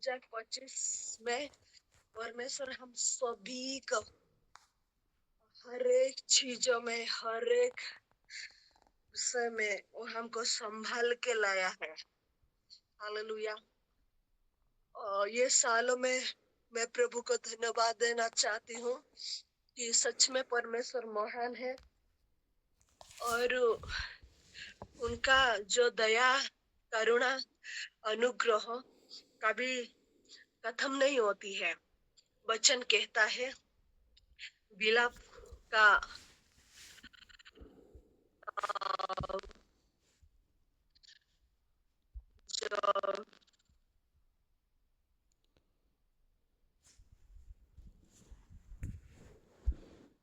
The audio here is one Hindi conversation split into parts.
2025 में परमेश्वर हम सभी को हर एक चीजों में, हर एक विषय में वो हमको संभाल के लाया है। हालेलुया। और ये सालों में मैं प्रभु को धन्यवाद देना चाहती हूँ कि सच में परमेश्वर महान है और उनका जो दया, करुणा, अनुग्रह कभी खत्म नहीं होती है। वचन कहता है विलाप का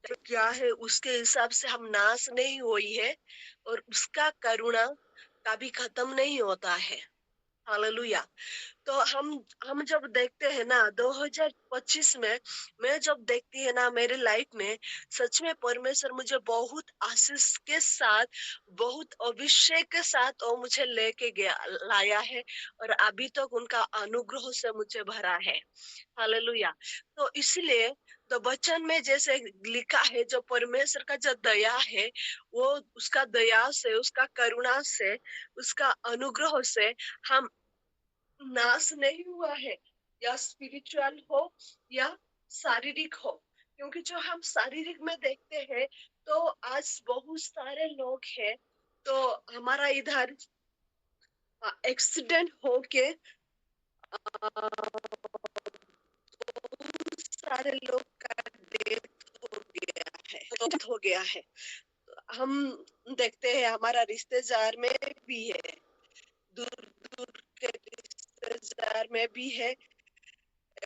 जो क्या है उसके हिसाब से हम नाश नहीं हुई है और उसका करुणा कभी खत्म नहीं होता है। हालेलुया। तो हम जब देखते हैं ना 2025 में, मैं जब देखती है ना मेरे लाइफ में, सच में परमेश्वर मुझे बहुत आशीष के साथ, बहुत अभिषेक के साथ वो मुझे लेके गया लाया है और अभी तक उनका अनुग्रह से मुझे भरा है। हालेलुया। तो इसलिए तो वचन में जैसे लिखा है जो परमेश्वर का जो दया है वो उसका दया से, उसका करुणा से, उसका अनुग्रह से हम नाश नहीं हुआ है, या स्पिरिचुअल हो या शारीरिक हो। क्योंकि जो हम शारीरिक में देखते हैं तो आज बहुत सारे लोग हैं, तो हमारा इधर एक्सीडेंट होके बहुत सारे लोग का डेथ हो गया है, डेथ हो गया है। हम देखते हैं हमारा रिश्तेदार में भी है, दूर दूर के रिश्तेदार में भी है,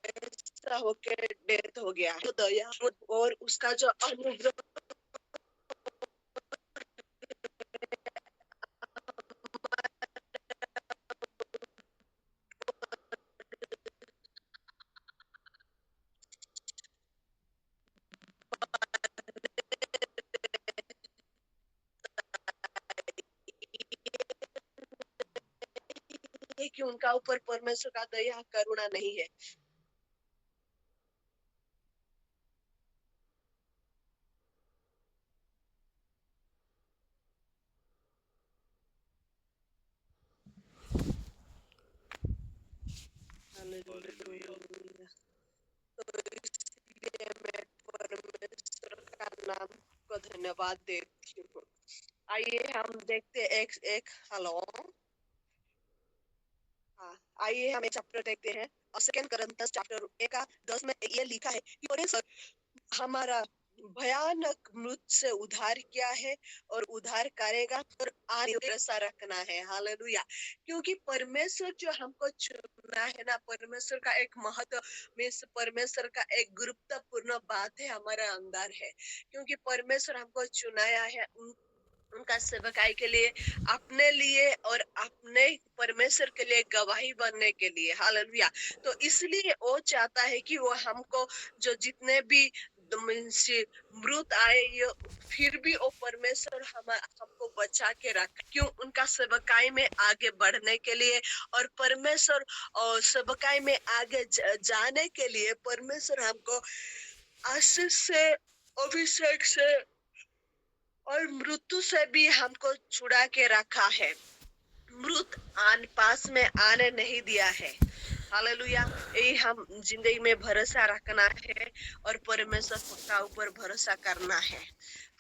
ऐसा होके डेथ हो गया है। तो दया और उसका जो अनुग्रह है कि उनका ऊपर परमेश्वर का दया करुणा नहीं है। हालेलुया। तो इसलिए मैं परमेश्वर का नाम को धन्यवाद देती हूँ। आइए हम देखते एक एक हेलो हाँ, आइए हम एक चैप्टर देखते हैं। सेकंड कोरिन्थियंस चैप्टर 1:10 में ये लिखा है कि परमेश्वर हमारा भयानक मृत्यु से उद्धार किया है और उद्धार करेगा और आगे भरोसा रखना है। हालेलुया। क्योंकि परमेश्वर जो हमको चुना है ना, परमेश्वर का एक महत्व में परमेश्वर का एक गुरुत्वपूर्ण बात है हमारे अंदर है। क्योंकि परमेश्वर हमको चुनाया है उनका सेवकाई के लिए, अपने लिए और अपने परमेश्वर के लिए गवाही बनने के लिए। हालेलुया। तो इसलिए वो चाहता है कि वो हमको जो जितने भी मृत आए ये फिर भी वो परमेश्वर हमको बचा के रखा। क्यों? उनका सेवकाई में आगे बढ़ने के लिए और परमेश्वर और सेवकाई में आगे जाने के लिए परमेश्वर हमको आशीष से, अभिषेक से और मृत्यु से भी हमको छुड़ा के रखा है। मृत पास में आने नहीं दिया है। हालेलुया। यही हम जिंदगी में भरोसा रखना है और परमेश्वर का ऊपर भरोसा करना है।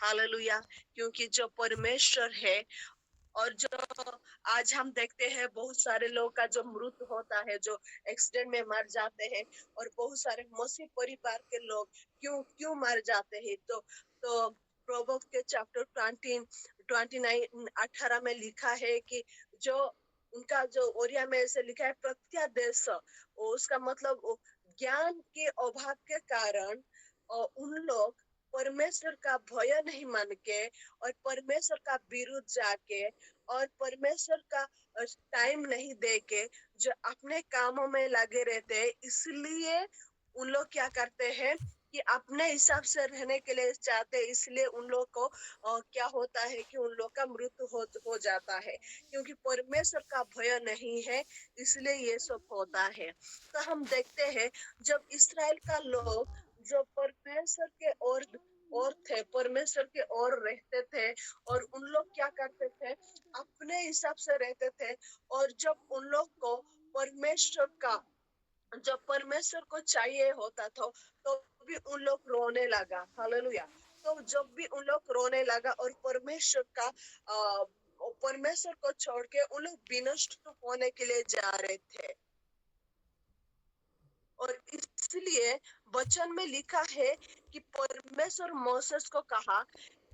हालेलुया। क्योंकि जो परमेश्वर है और जो आज हम देखते हैं बहुत सारे लोग का जो मृत्यु होता है, जो एक्सीडेंट में मर जाते हैं, और बहुत सारे मसीह परिवार के लोग क्यों क्यों मर जाते हैं। तो प्रोवर्ब्स के चैप्टर 29:18 में लिखा है कि जो उनका जो ओरिया में ऐसे लिखा है प्रत्यादेश, उसका मतलब ज्ञान के अभाव के कारण उन लोग परमेश्वर का भय नहीं मान के और परमेश्वर का विरुद्ध जाके और परमेश्वर का टाइम नहीं दे के जो अपने कामों में लगे रहते हैं, इसलिए उन लोग क्या करते हैं कि अपने हिसाब से रहने के लिए चाहते, इसलिए उन लोग को क्या होता है कि उन लोग का मृत्यु हो जाता है, क्योंकि परमेश्वर का भय नहीं है, इसलिए ये सब होता है। तो हम देखते हैं जब इस्राएल का लोग जो परमेश्वर के और थे, परमेश्वर के और रहते थे, और उन लोग क्या करते थे, अपने हिसाब से रहते थे। और जब उन लोग को परमेश्वर का, जब परमेश्वर को चाहिए होता था, तो भी उन लोग रोने लगा। हालेलुया। तो जब भी उन लोग रोने लगा और परमेश्वर को छोड़ के उन लोग विनष्ट होने के लिए जा रहे थे। और इसलिए वचन में लिखा है कि परमेश्वर मोसेस को कहा,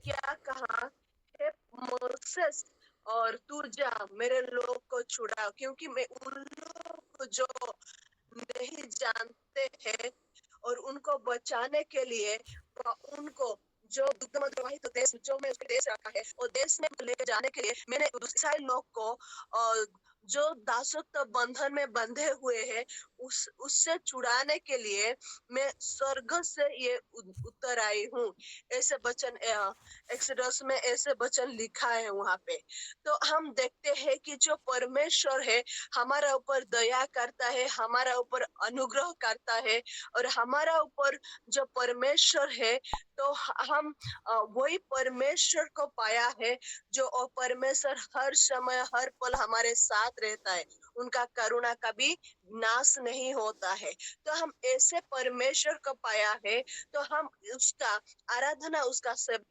क्या कहा है, मोसेस और तू जा मेरे लोग को छुड़ा, क्योंकि मैं उन लोग को जो नहीं जानते हैं और उनको बचाने के लिए उनको जो दुग्धमय देश जो मैं उसके देश रखा है, और देश में ले जाने के लिए मैंने दूसरे लोग को जो दासत्व बंधन में बंधे हुए हैं उससे छुड़ाने के लिए मैं स्वर्ग से ये उतर आई हूँ। ऐसे वचन एक्सोडस में ऐसे वचन लिखा है वहां पे। तो हम देखते हैं कि जो परमेश्वर है हमारा ऊपर दया करता है, हमारा ऊपर अनुग्रह करता है, और हमारा ऊपर जो परमेश्वर है, तो हम वही परमेश्वर को पाया है जो परमेश्वर हर समय हर पल हमारे साथ रहता है, उनका करुणा कभी नाश नहीं होता है। तो हम ऐसे परमेश्वर को पाया है, तो हम उसका आराधना, उसका सेवा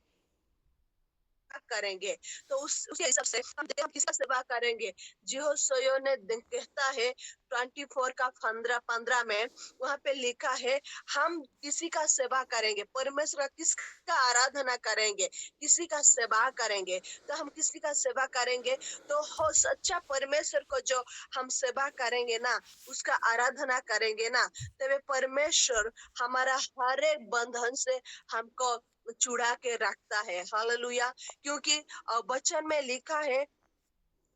करेंगे। तो उसके हिसाब से हम किसका सेवा करेंगे। यहोशू ने कहता है 24 का 15 में वहां पे लिखा है, हम किसी का सेवा करेंगे, परमेश्वर किसका आराधना करेंगे, किसी का सेवा करेंगे। तो हम किसी का सेवा करेंगे तो हो सच्चा परमेश्वर को जो हम सेवा करेंगे ना, उसका आराधना करेंगे ना, तब परमेश्वर हमारा हर एक बंधन से हमको छुड़ा के रखता है। हालेलुया। क्योंकि वचन में लिखा है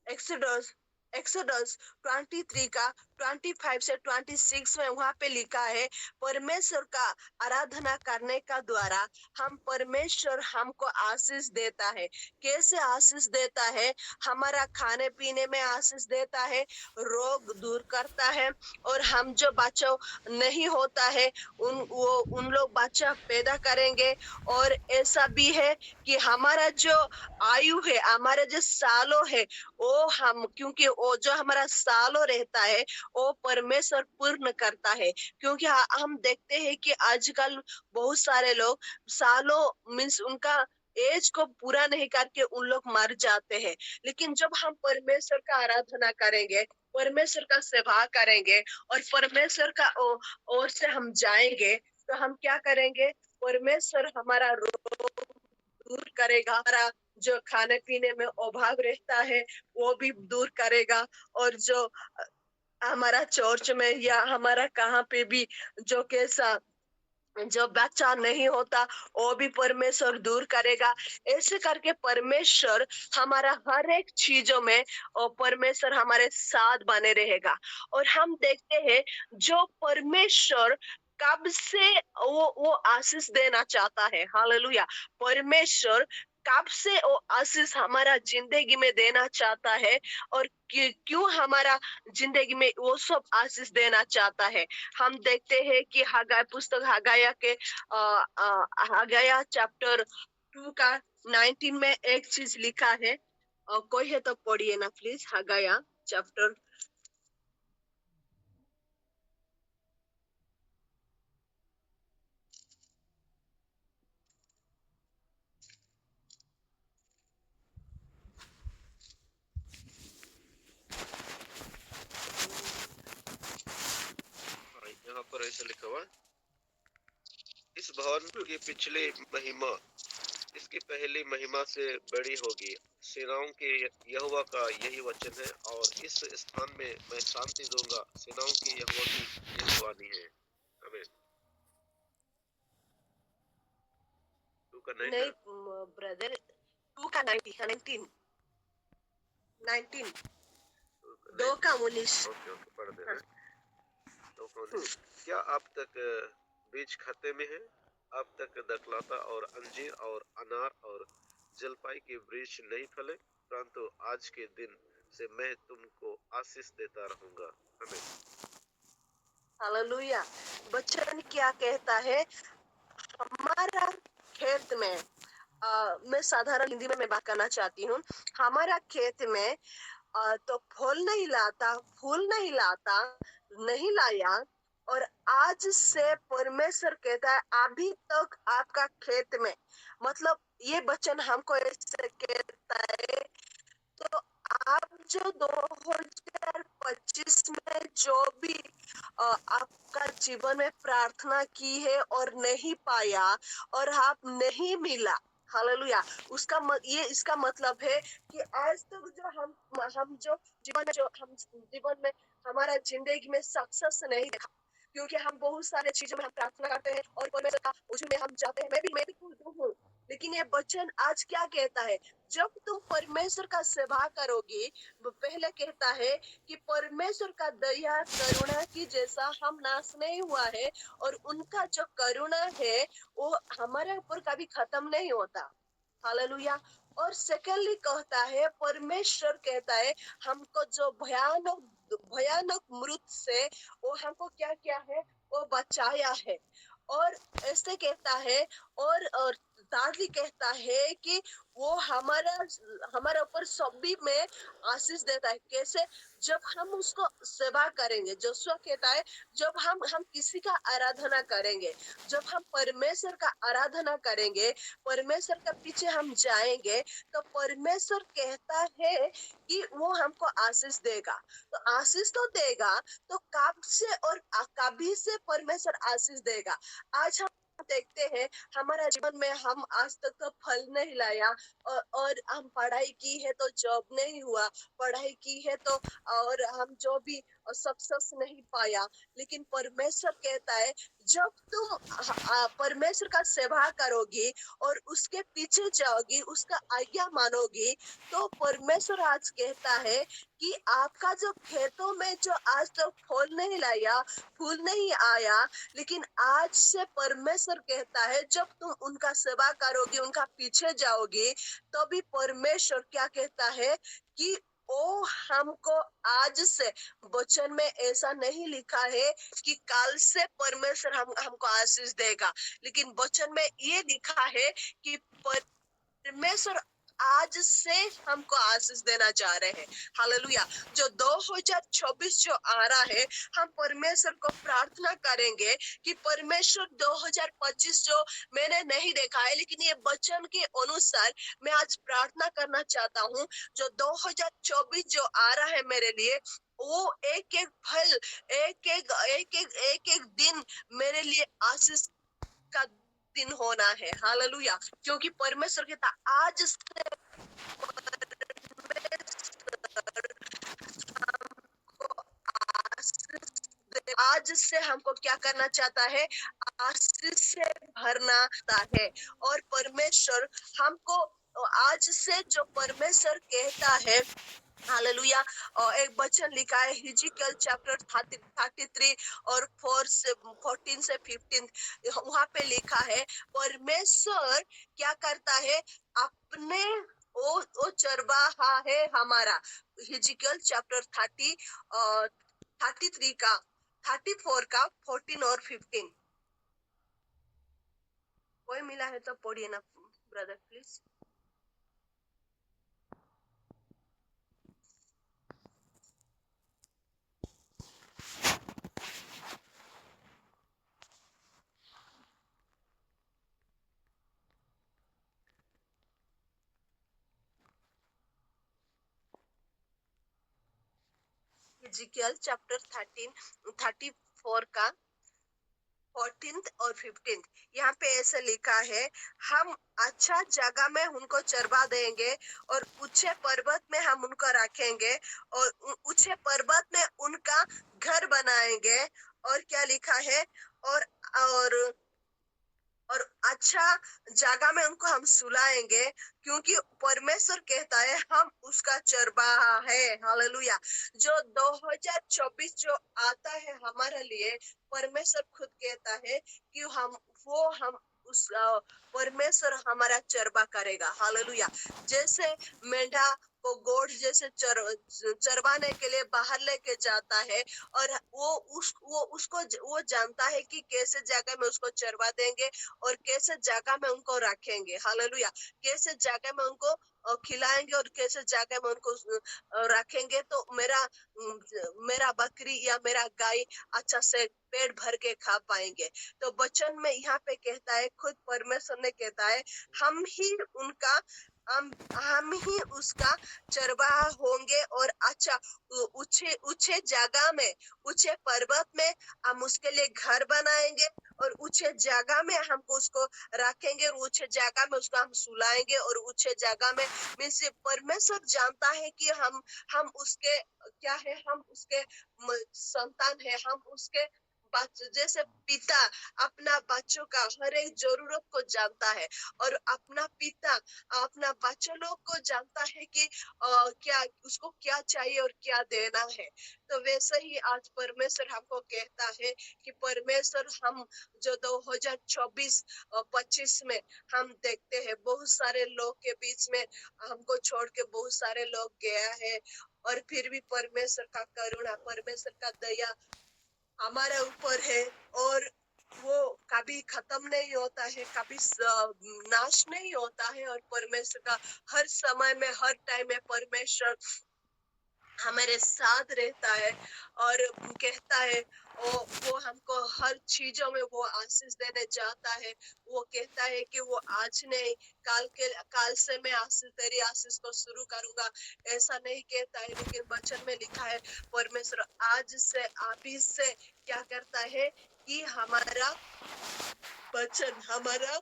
एक्सोडस एक्सोडस 23 का 25 से 26 में वहां पे लिखा है, परमेश्वर का आराधना करने का द्वारा हम परमेश्वर हमको आशीष देता है। कैसे आशीष देता है, हमारा खाने पीने में आशीष देता है, रोग दूर करता है, और हम जो बच्चा नहीं होता है उन लोग बच्चा पैदा करेंगे। और ऐसा भी है कि हमारा जो आयु है, हमारे जो सालों है, वो हम, क्योंकि वो जो हमारा सालों रहता है वो परमेश्वर पूर्ण करता है। क्योंकि हम देखते हैं कि आजकल बहुत सारे लोग सालों मीन्स उनका एज को पूरा नहीं करके उन लोग मर जाते हैं। लेकिन जब हम परमेश्वर का आराधना करेंगे, परमेश्वर का सेवा करेंगे, और परमेश्वर का ओर से हम जाएंगे, तो हम क्या करेंगे, परमेश्वर हमारा रोग दूर करेगा, हमारा जो खाने पीने में अभाव रहता है वो भी दूर करेगा, और जो हमारा चर्च में या हमारा कहाँ पे भी जो कैसा जो बच्चा नहीं होता वो भी परमेश्वर दूर करेगा। ऐसे करके परमेश्वर हमारा हर एक चीजों में, और परमेश्वर हमारे साथ बने रहेगा। और हम देखते हैं जो परमेश्वर कब से वो आशीष देना चाहता है। हालेलुया। परमेश्वर कब से वो आशीष हमारा जिंदगी में देना चाहता है, और क्यों हमारा जिंदगी में वो सब आशीष देना चाहता है। हम देखते हैं कि पुस्तक हगाया के हगाया चैप्टर 2 का 19 में एक चीज लिखा है, कोई है तो पढ़िए ना प्लीज। हगाया चैप्टर यहाँ पर ऐसा लिखा हुआ, इस भवन की पिछली महिमा इसकी पहली महिमा से बड़ी होगी। सेनाओं के यहोवा का यही वचन है, और इस स्थान में मैं शांति दूंगा। सेनाओं के यहोवा की यही वाणी है। आमीन। नहीं ब्रदर, 2 का 19 2 का 19। ओके पढ़ देना। क्या आप तक बीज खाते में है? अब तक दखलता और अंजीर और अनार और जलपाई के वृक्ष नहीं फले, परंतु आज के दिन से मैं तुमको आशीष देता रहूंगा। हमें हालेलुया। वचन क्या कहता है? हमारा खेत में, मैं साधारण हिंदी में मैं बात करना चाहती हूँ। हमारा खेत में तो फल नहीं लाता, फूल नहीं लाता, नहीं लाया, और आज से परमेश्वर कहता है अभी तक आपका खेत में, मतलब ये वचन हमको ऐसे कहता है। तो आप जो 2025 में जो भी आपका जीवन में प्रार्थना की है और नहीं पाया और आप नहीं मिला, हालेलुया, ये इसका मतलब है कि आज तक जो हम जो जीवन में हमारा जिंदगी में सक्सेस नहीं देखा, क्योंकि हम बहुत सारे चीजों में हम प्रार्थना करते हैं और परमेश्वर उसमें हम जाते हैं। मैं भी खुद हूँ, लेकिन ये वचन आज क्या कहता है? जब तुम परमेश्वर का सेवा करोगे, पहले कहता है कि परमेश्वर का दया करुणा की जैसा हम नाश नहीं हुआ है, और उनका जो करुणा है वो हमारे ऊपर कभी खत्म नहीं होता। हालेलुया। और सेकेंडली कहता है, परमेश्वर कहता है हमको जो भयानक भयानक मृत्यु से वो हमको क्या किया है, वो बचाया है। और ऐसे कहता है, और दादी कहता है कि वो हमारे ऊपर सभी में आशीष देता है। कैसे? जब हम उसको सेवा करेंगे, जोशुआ कहता है जब हम किसी का आराधना करेंगे, जब हम परमेश्वर का आराधना करेंगे, परमेश्वर के पीछे हम जाएंगे, तो परमेश्वर कहता है कि वो हमको आशीष देगा। तो आशीष तो देगा, तो कब से और कभी से परमेश्वर आशीष देगा? आज हम देखते हैं हमारा जीवन में हम आज तक तो फल नहीं लाया, और हम पढ़ाई की है तो जॉब नहीं हुआ, पढ़ाई की है तो और हम जो भी सक्सेस नहीं पाया। लेकिन परमेश्वर कहता है जब तुम परमेश्वर का सेवा करोगी और उसके पीछे जाओगी, उसका आज्ञा मानोगी, तो परमेश्वर आज कहता है कि आपका जो खेतों में जो आज तक फल नहीं लाया, फूल नहीं आया, लेकिन आज से परमेश्वर कहता है जब तुम उनका सेवा करोगे, उनका पीछे जाओगे, तो भी परमेश्वर क्या कहता है कि ओ हमको आज से, वचन में ऐसा नहीं लिखा है कि कल से परमेश्वर हमको आशीष देगा, लेकिन वचन में ये लिखा है कि परमेश्वर आज से हमको आशीष देना चाह रहे हैं। हालेलुया। जो 2024 जो आ रहा है, हम परमेश्वर को प्रार्थना करेंगे कि परमेश्वर 2025 जो मैंने नहीं देखा है, लेकिन ये वचन के अनुसार मैं आज प्रार्थना करना चाहता हूँ, जो 2024 जो आ रहा है मेरे लिए, वो एक एक फल, एक एक दिन मेरे लिए आशीष का दिन होना है। हालेलुया। क्योंकि परमेश्वर कहता आज से आज से हमको क्या करना चाहता है? आशीष से भरना चाहता है। और परमेश्वर हमको आज से जो परमेश्वर कहता है, हालेलुया, एक वचन लिखा है हिजकिय्याह चैप्टर 33 और 14 से 15, वहां पे लिखा है परमेश्वर क्या करता है, अपने वो चरवाहा है हमारा। हिजकिय्याह चैप्टर 33 का 34 का 14 और 15 कोई मिला है तो पढ़िए ना ब्रदर प्लीज। हिजकिय्याह चैप्टर 34 का 14 और 15, यहाँ पे ऐसे लिखा है, हम अच्छा जगह में उनको चरवा देंगे और ऊंचे पर्वत में हम उनको रखेंगे और ऊंचे पर्वत में उनका घर बनाएंगे। और क्या लिखा है? और और और अच्छा जगह में उनको हम सुलाएंगे, क्योंकि परमेश्वर कहता है हम उसका चरवाहा है। हालेलुया। जो 2024 जो आता है हमारे लिए, परमेश्वर खुद कहता है कि हम उस परमेश्वर हमारा चरबा करेगा। हालेलुया। जैसे मेंढा को गोड़ जैसे चरवाने के लिए बाहर लेके जाता है, और वो उसको वो जानता है कि कैसे जगह में उसको चरवा देंगे और कैसे जगह में उनको रखेंगे। हालेलुया। कैसे जगह में उनको खिलाएंगे और कैसे जगह में उनको रखेंगे तो मेरा बकरी या मेरा गाय अच्छा से पेट भर के खा पाएंगे। तो वचन में यहाँ पे कहता है, खुद परमेश्वर ने कहता है, हम ही उनका हम ही उसका चरवाहा होंगे, और अच्छा ऊंचे ऊंचे जगह में, ऊंचे पर्वत में हम उसके लिए घर बनाएंगे, और ऊंचे जगह में हमको उसको रखेंगे, और ऊंचे जगह में उसको हम सुलाएंगे, और ऊंचे जगह में मीन्स परमेश्वर जानता है कि हम उसके क्या है, हम उसके संतान है, हम उसके जैसे पिता अपना बच्चों का हर एक जरूरत को जानता है, और अपना पिता अपना बच्चों लोग को जानता है कि क्या उसको क्या चाहिए और क्या देना है। तो वैसे ही आज परमेश्वर हमको कहता है कि परमेश्वर, हम जो 2024-25 में हम देखते हैं बहुत सारे लोग के बीच में हमको छोड़ के बहुत सारे लोग गया है, और फिर भी परमेश्वर का करुणा, परमेश्वर का दया हमारे ऊपर है, और वो कभी खत्म नहीं होता है, कभी नाश नहीं होता है। और परमेश्वर का हर समय में, हर टाइम में परमेश्वर हमारे साथ रहता है, और कहता है वो हमको हर चीजों में वो आशीष देने जाता है। वो कहता है कि वो आज नहीं, काल से मैं आशीष, तेरी आशीष को शुरू करूंगा, ऐसा नहीं कहता है, लेकिन वचन में लिखा है परमेश्वर आज से, अभी से क्या करता है कि हमारा वचन, हमारा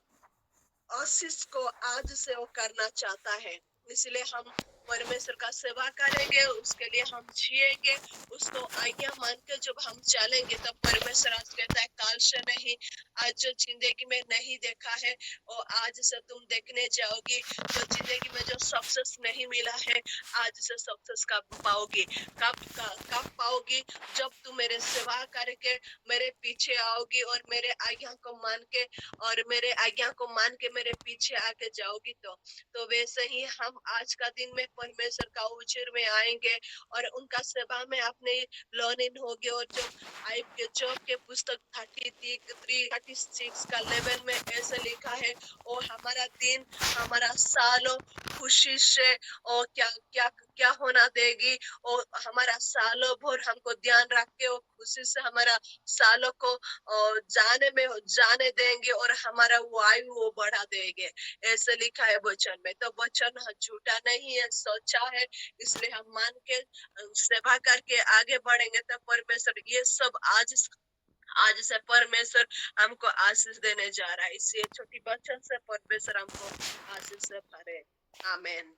आशीष को आज से वो करना चाहता है। इसलिए हम परमेश्वर का सेवा करेंगे, उसके लिए हम जिएंगे, उसको आज्ञा मान के जब हम चलेंगे, तब परमेश्वर आज कहता है, काल से नहीं, आज जो जिंदगी में नहीं देखा है वो आज से तुम देखने जाओगी। जो जिंदगी में जो सक्सेस नहीं मिला है, आज से सक्सेस कब पाओगी? कब पाओगी? जब तुम मेरे सेवा करके मेरे पीछे आओगी, और मेरे आज्ञा को मान के, और मेरे आज्ञा को मान के मेरे पीछे आके जाओगी। तो वैसे ही हम आज का दिन में परमेश्वर का उचिर में आएंगे, और उनका सेवा में अपने लॉन इन होंगे। और जो जॉब के पुस्तक 33-36 का 11 में ऐसे लिखा है, और हमारा दिन, हमारा सालों खुशी से और क्या होना देगी, और हमारा सालों भर हमको ध्यान रख के और खुशी से हमारा सालों को जाने देंगे, और हमारा वायु वो बढ़ा देंगे, ऐसे लिखा है वचन में। तो वचन झूठा नहीं है, सच्चा है। इसलिए हम मान के सेवा करके आगे बढ़ेंगे, तो परमेश्वर ये सब आज से परमेश्वर हमको आशीष देने जा रहा है। इसी छोटी वचन से परमेश्वर हमको आशीष से भरे। आमीन।